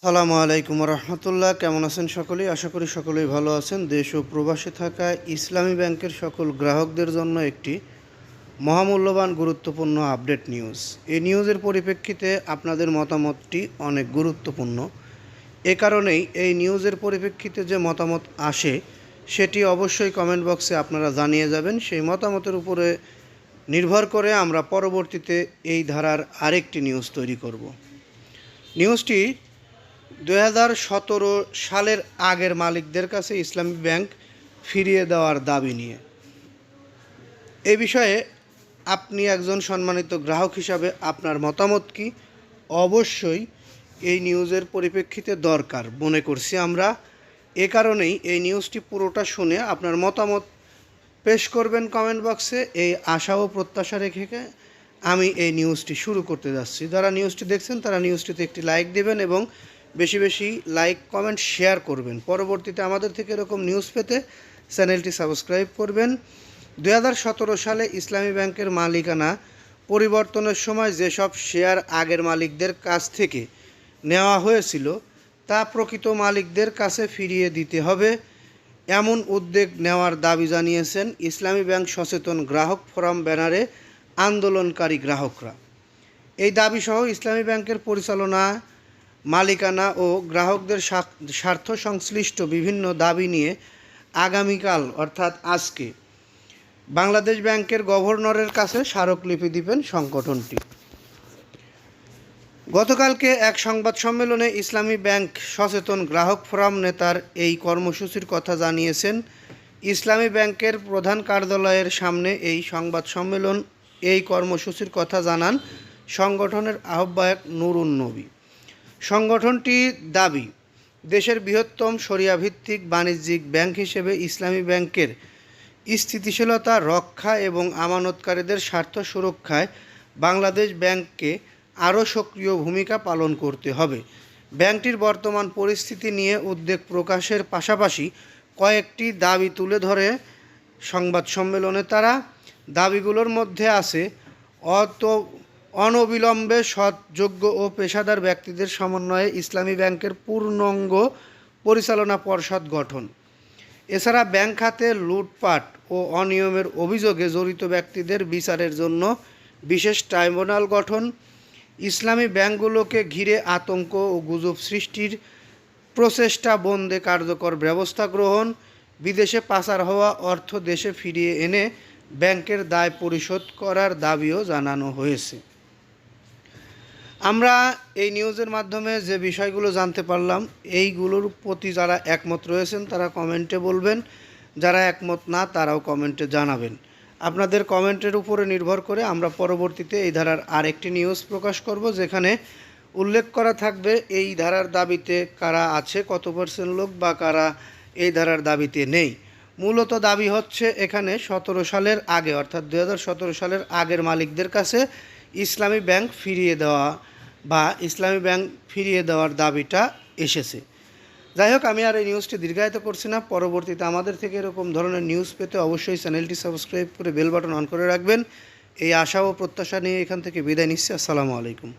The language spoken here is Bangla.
আসসালামু আলাইকুম রহমতুল্লাহ। কেমন আছেন সকলেই? আশা করি সকলেই ভালো আছেন। দেশ ও প্রবাসে থাকা ইসলামী ব্যাংকের সকল গ্রাহকদের জন্য একটি মহামূল্যবান গুরুত্বপূর্ণ আপডেট নিউজ। এই নিউজের পরিপ্রেক্ষিতে আপনাদের মতামতটি অনেক গুরুত্বপূর্ণ। এ কারণেই এই নিউজের পরিপ্রেক্ষিতে যে মতামত আসে সেটি অবশ্যই কমেন্ট বক্সে আপনারা জানিয়ে যাবেন। সেই মতামতের উপরে নির্ভর করে আমরা পরবর্তীতে এই ধারার আরেকটি নিউজ তৈরি করব। নিউজটি 2017 সালের আগের মালিকদের কাছে ইসলামী ব্যাংক ফিরিয়ে দেওয়ার দাবি নিয়ে। এ বিষয়ে আপনি একজন সম্মানিত গ্রাহক হিসাবে আপনার মতামত কি? অবশ্যই এই নিউজের পরিপ্রেক্ষিতে দরকার মনে করছি আমরা। এ কারণেই এই নিউজটি পুরোটা শুনে আপনার মতামত পেশ করবেন কমেন্ট বক্সে। এই আশা ও প্রত্যাশা রেখে আমি এই নিউজটি শুরু করতে যাচ্ছি। যারা নিউজটি দেখছেন তারা নিউজটিতে একটি লাইক দেবেন এবং বেশি বেশি লাইক কমেন্ট শেয়ার করবেন। পরবর্তীতে আমাদের থেকে এরকম নিউজ পেতে চ্যানেলটি সাবস্ক্রাইব করবেন। 2017 সালে ইসলামী ব্যাংকের মালিকানা পরিবর্তনের সময় যেসব শেয়ার আগের মালিকদের কাছ থেকে নেওয়া হয়েছিল তা প্রকৃত মালিকদের কাছে ফিরিয়ে দিতে হবে, এমন উদ্যোগ নেওয়ার দাবি জানিয়েছেন ইসলামী ব্যাংক সচেতন গ্রাহক ফোরাম ব্যানারে আন্দোলনকারী গ্রাহকরা। এই দাবিসহ ইসলামী ব্যাংকের পরিচালনা, মালিকানা ও গ্রাহকদের স্বার্থ সংশ্লিষ্ট বিভিন্ন দাবি নিয়ে আগামীকাল অর্থাৎ আজকে বাংলাদেশ ব্যাংকের গভর্নরের কাছে স্মারকলিপি দিবেন সংগঠনটি। গতকালকে এক সংবাদ সম্মেলনে ইসলামী ব্যাংক সচেতন গ্রাহক ফোরাম নেতার এই কর্মসূচির কথা জানিয়েছেন। ইসলামী ব্যাংকের প্রধান কার্যালয়ের সামনে এই সংবাদ সম্মেলন এই কর্মসূচির কথা জানান সংগঠনের আহ্বায়ক নুরুন নবী। সংগঠনটির দাবি, দেশের বৃহত্তম শরিয়াভিত্তিক বাণিজ্যিক ব্যাংক হিসেবে ইসলামী ব্যাংকের স্থিতিশীলতা রক্ষা এবং আমানতকারীদের স্বার্থ সুরক্ষায় বাংলাদেশ ব্যাংককে আরও সক্রিয় ভূমিকা পালন করতে হবে। ব্যাংকটির বর্তমান পরিস্থিতি নিয়ে উদ্বেগ প্রকাশের পাশাপাশি কয়েকটি দাবি তুলে ধরে সংবাদ সম্মেলনে তারা। দাবিগুলোর মধ্যে আছে অনবিলম্বে সৎ, যোগ্য ও পেশাদার ব্যক্তিদের সমন্বয়ে ইসলামী ব্যাংকের পূর্ণাঙ্গ পরিচালনা পর্ষদ গঠন। এছাড়া ব্যাংক খাতে লুটপাট ও অনিয়মের অভিযোগে জড়িত ব্যক্তিদের বিচারের জন্য বিশেষ ট্রাইব্যুনাল গঠন। ইসলামী ব্যাংকগুলোকে ঘিরে আতঙ্ক ও গুজব সৃষ্টির প্রচেষ্টা বন্ধে কার্যকর ব্যবস্থা গ্রহণ। বিদেশে পাচার হওয়া অর্থ দেশে ফিরিয়ে এনে ব্যাংকের দায় পরিশোধ করার দাবিও জানানো হয়েছে। আমরা এই নিউজের মাধ্যমে যে বিষয়গুলো জানতে পারলাম, এইগুলোর প্রতি যারা একমত রয়েছেন তারা কমেন্টে বলবেন, যারা একমত না তারাও কমেন্টে জানাবেন। আপনাদের কমেন্টের উপরে নির্ভর করে আমরা পরবর্তীতে এই ধারার আরেকটি নিউজ প্রকাশ করব, যেখানে উল্লেখ করা থাকবে এই ধারার দাবিতে কারা আছে, কত % লোক বা কারা এই ধারার দাবিতে নেই। মূলত দাবি হচ্ছে এখানে 17 সালের আগে অর্থাৎ 2017 সালের আগের মালিকদের কাছে ইসলামী ব্যাংক ফিরিয়ে দেওয়া বা ইসলামী ব্যাংক ফিরিয়ে দেওয়ার দাবিটা এসেছে। যাই হোক, আমি আর এই নিউজটি দীর্ঘায়িত করছি না। পরবর্তীতে আমাদের থেকে এরকম ধরনের নিউজ পেতে অবশ্যই চ্যানেলটি সাবস্ক্রাইব করে বেল বাটন অন করে রাখবেন। এই আশা ও প্রত্যাশা নিয়ে এখান থেকে বিদায় নিচ্ছি। আসসালামু আলাইকুম।